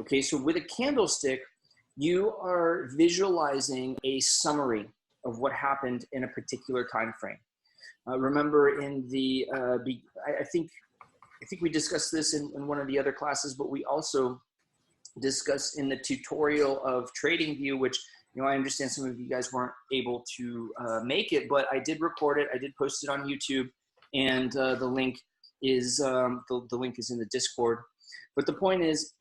Okay, so with a candlestick, you are visualizing a summary of what happened in a particular time frame. Remember in the, I think we discussed this in one of the other classes, but we also discussed in the tutorial of TradingView, which, you know, I understand some of you guys weren't able to make it, but I did record it. I did post it on YouTube, and the link is the link is in the Discord. But the point is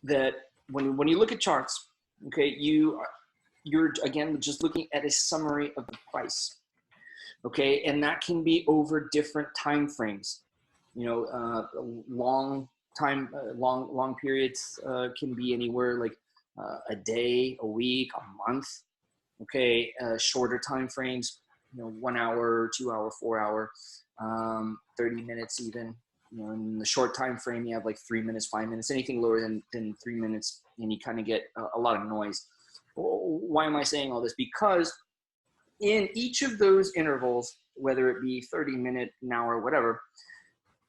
that when you look at charts, okay, you're again just looking at a summary of the price, okay, and that can be over different time frames. You know, long periods can be anywhere like a day, a week, a month. Okay, shorter time frames, you know, 1 hour, 2 hour, 4 hour, 30 minutes even. You know, in the short time frame, you have like 3 minutes, 5 minutes. Anything lower than 3 minutes, and you kind of get a lot of noise. Why am I saying all this? Because in each of those intervals, whether it be 30 minute, an hour, whatever,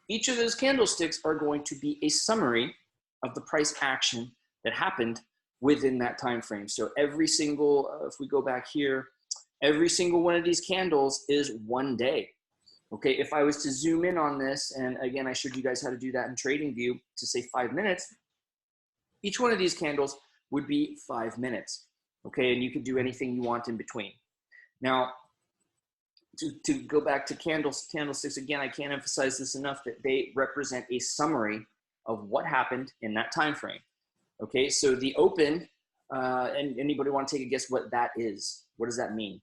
each of those candlesticks are going to be a summary of the price action that happened within that time frame. So every single, if we go back here, every single one of these candles is 1 day. Okay, if I was to zoom in on this, and again, I showed you guys how to do that in TradingView to say 5 minutes, each one of these candles would be 5 minutes. Okay, and you could do anything you want in between. Now, to go back to candlesticks, again, I can't emphasize this enough that they represent a summary of what happened in that time frame. Okay, so the open, and anybody want to take a guess what that is? What does that mean?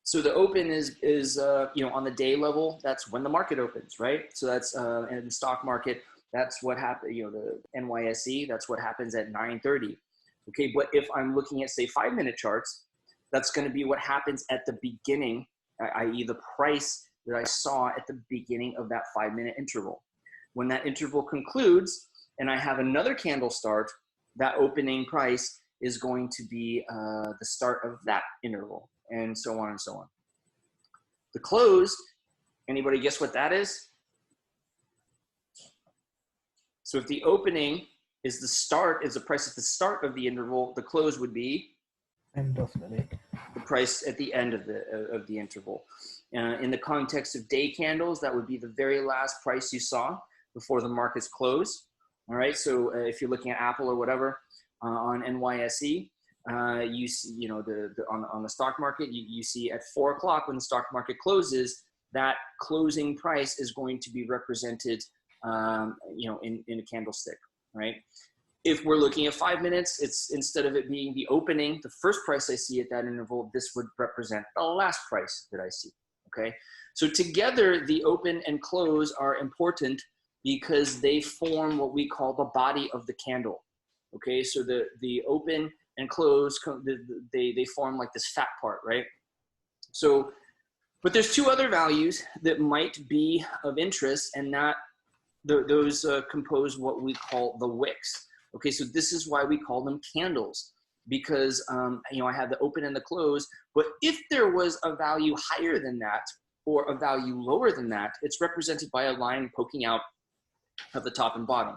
So the open is you know, on the day level, that's when the market opens, right? So that's in the stock market, that's what happened, you know, the NYSE, that's what happens at 9:30. Okay, but if I'm looking at, say, 5 minute charts, that's going to be what happens at the beginning, i.e. the price that I saw at the beginning of that 5 minute interval. When that interval concludes and I have another candle start, that opening price is going to be the start of that interval, and so on and so on. The close, anybody guess what that is? So if the opening is the start, is the price at the start of the interval, the close would be end of the day. The price at the end of the interval. In the context of day candles, that would be the very last price you saw before the markets close. All right, so if you're looking at Apple or whatever on NYSE, you see, you know, on the stock market, you see at 4 o'clock when the stock market closes, that closing price is going to be represented, you know, in a candlestick, right? If we're looking at 5 minutes, it's, instead of it being the opening, the first price I see at that interval, this would represent the last price that I see, okay? So together, the open and close are important because they form what we call the body of the candle, okay? So the open and close, they form like this fat part, right? So, but there's two other values that might be of interest, and that those compose what we call the wicks. Okay, so this is why we call them candles, because you know, I have the open and the close, but if there was a value higher than that or a value lower than that, it's represented by a line poking out of the top and bottom.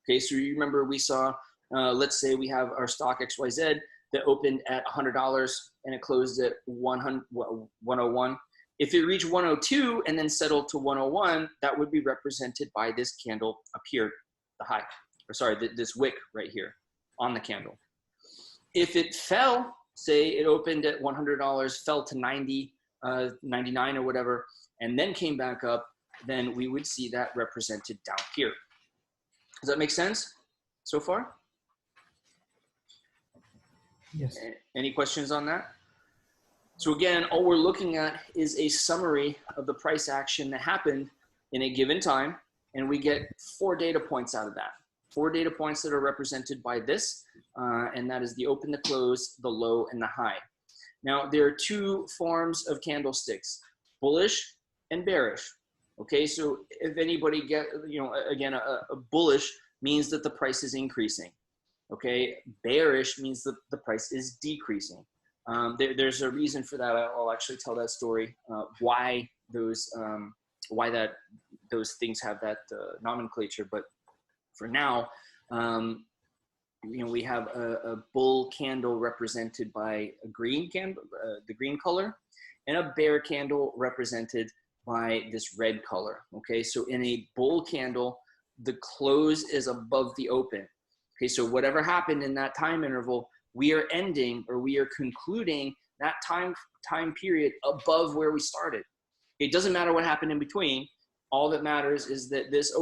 Okay, so you remember we saw, let's say we have our stock XYZ that opened at $100 and it closed at 101. If it reached 102 and then settled to 101, that would be represented by this candle up here, the high. Or sorry, this wick right here on the candle. If it fell, say it opened at $100, fell to 90, 99 or whatever, and then came back up, then we would see that represented down here. Does that make sense so far? Yes. Any questions on that? So again, all we're looking at is a summary of the price action that happened in a given time, and we get 4 data points out of that. 4 data points that are represented by this, and that is the open, the close, the low, and the high. Now, there are 2 forms of candlesticks, bullish and bearish. Okay, so if anybody get, you know, again, a bullish means that the price is increasing. Okay, bearish means that the price is decreasing. There's a reason for that. I'll actually tell that story, why those why those things have that nomenclature. But for now, we have a bull candle represented by a green candle, the green color, and a bear candle represented by this red color. Okay, so in a bull candle, the close is above the open. Okay, so whatever happened in that time interval, we are ending, or we are concluding that time period above where we started. It doesn't matter what happened in between. All that matters is that this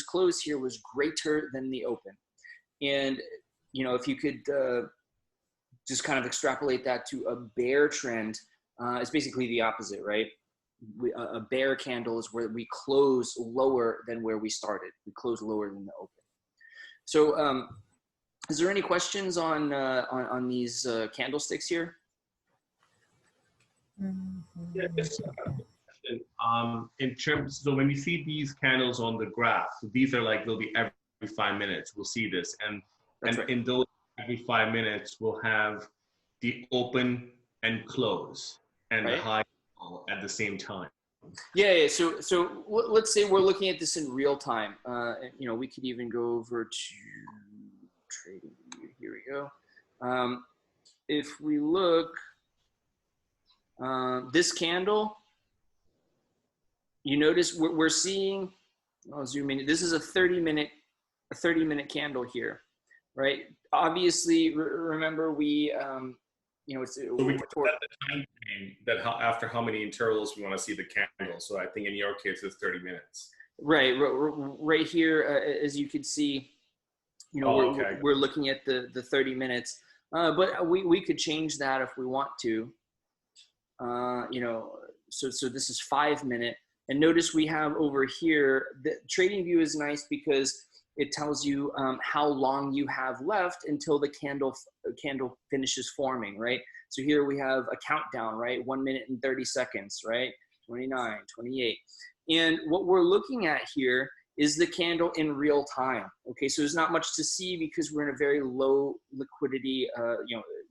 close here was greater than the open. And, if you could just kind of extrapolate that to a bear trend, it's basically the opposite, right? A bear candle is where we close lower than where we started. We close lower than the open. So is there any questions on these candlesticks here? Yeah, just in terms, so when we see these candles on the graph, so these are like, they'll be every 5 minutes, we'll see this. And right. In those every 5 minutes, we'll have the open and close and right. The high at the same time. Yeah. So let's say we're looking at this in real time. We could even go over to trading view. Here we go. If we look, this candle, you notice we're seeing, I'll zoom in. This is a 30-minute candle here, right? Obviously, remember we, it's so we set the time frame that after how many intervals we want to see the candle. So I think in your case, it's 30 minutes. Right. Right here, as you can see, we're looking at the 30 minutes, but we could change that if we want to. So this is 5 minute. And notice we have over here, the trading view is nice because it tells you how long you have left until the candle finishes forming, right? So here we have a countdown, right? 1 minute and 30 seconds, right? 29, 28. And what we're looking at here is the candle in real time. Okay, so there's not much to see because we're in a very low liquidity,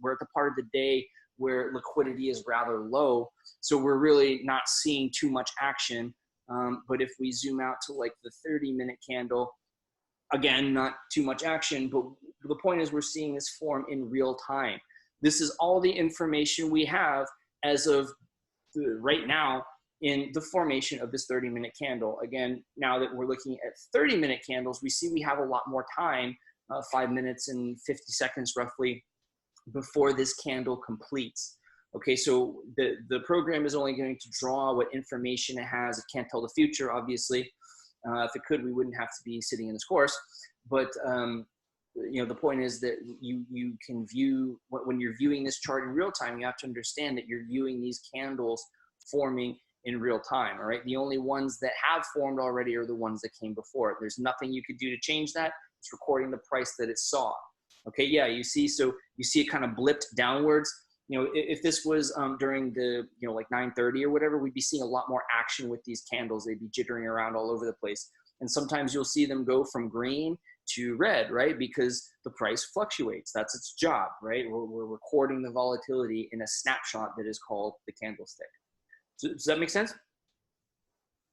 we're at the part of the day where liquidity is rather low. So we're really not seeing too much action. But if we zoom out to like the 30-minute candle, again, not too much action, but the point is we're seeing this form in real time. This is all the information we have as of right now in the formation of this 30-minute candle. Again, now that we're looking at 30-minute candles, we see we have a lot more time, 5 minutes and 50 seconds roughly, before this candle completes. Okay, so the program is only going to draw what information it has. It can't tell the future, obviously. If it could, we wouldn't have to be sitting in this course. But the point is that you can view, when you're viewing this chart in real time, you have to understand that you're viewing these candles forming in real time. All right, the only ones that have formed already are the ones that came before it. There's nothing you could do to change that. It's recording the price that it saw. Okay, yeah, you see it kind of blipped downwards. If this was during the, like 9:30 or whatever, we'd be seeing a lot more action with these candles. They'd be jittering around all over the place. And sometimes you'll see them go from green to red, right? Because the price fluctuates. That's its job, right? We're recording the volatility in a snapshot that is called the candlestick. Does that make sense?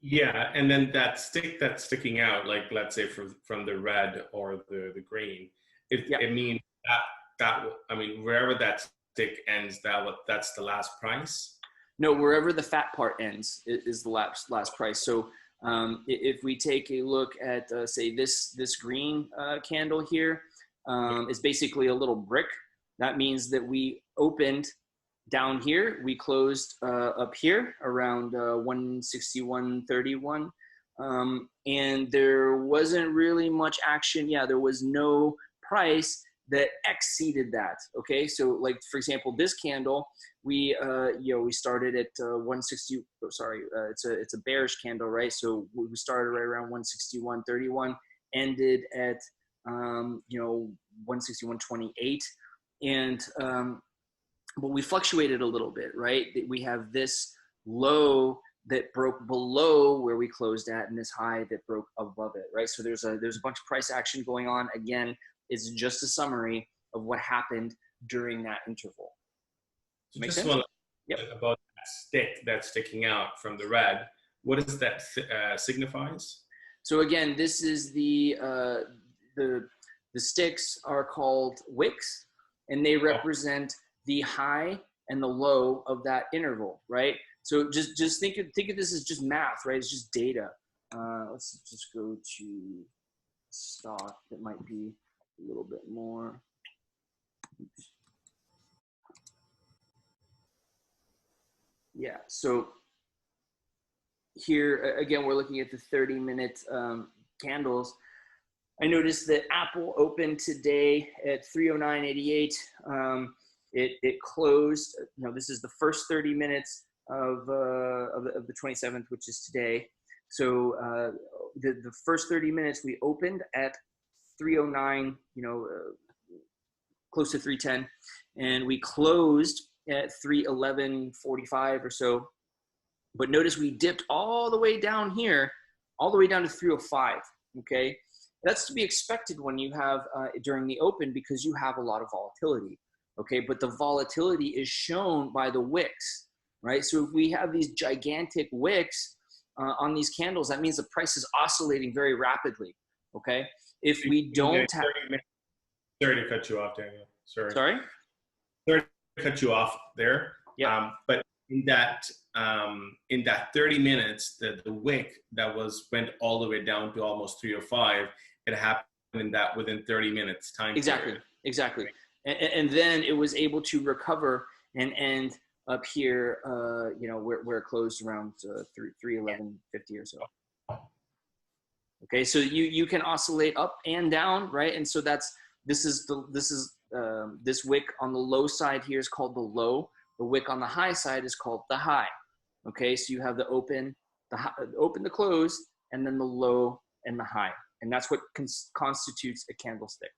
Yeah, and then that stick that's sticking out, like let's say from the red or the green, it means that wherever that stick ends, that's the last price? No, wherever the fat part ends is the last price. So if we take a look at say this green candle here, is basically a little brick. That means that we opened down here, we closed up here around 161.31, and there wasn't really much action. Yeah, there was no price that exceeded that. Okay, so like for example, this candle, we started at 160. Oh, sorry, it's a bearish candle, right? So we started right around 161.31, ended at 161.28, and but we fluctuated a little bit, right? We have this low that broke below where we closed at, and this high that broke above it, right? So there's a bunch of price action going on. Again, it's just a summary of what happened during that interval. So just one about that stick that's sticking out from the red. what does that signifies? So again, this is the sticks are called wicks, and they represent the high and the low of that interval, right? So just think of this as just math, right? It's just data. Let's just go to stock. That might be a little bit more. Oops. Yeah, so here again, we're looking at the 30-minute candles. I noticed that Apple opened today at 309.88. It closed. This is the first 30 minutes of the 27th, which is today. So the first 30 minutes we opened at 309, close to 310, and we closed at 311.45 or so. But notice we dipped all the way down here, all the way down to 305. Okay, that's to be expected when you have during the open, because you have a lot of volatility. Okay, but the volatility is shown by the wicks, right? So if we have these gigantic wicks on these candles, that means the price is oscillating very rapidly. Okay, if we don't have, sorry to cut you off, Daniel. Sorry to cut you off there. Yeah. But in that 30 minutes, the wick that went all the way down to almost 305, it happened within 30 minutes time. Exactly. And then it was able to recover and end up here, where it closed around 311.50 or so. Okay, so you can oscillate up and down, right? And so this wick on the low side here is called the low. The wick on the high side is called the high. Okay, so you have the open, the close, and then the low and the high, and that's what constitutes a candlestick.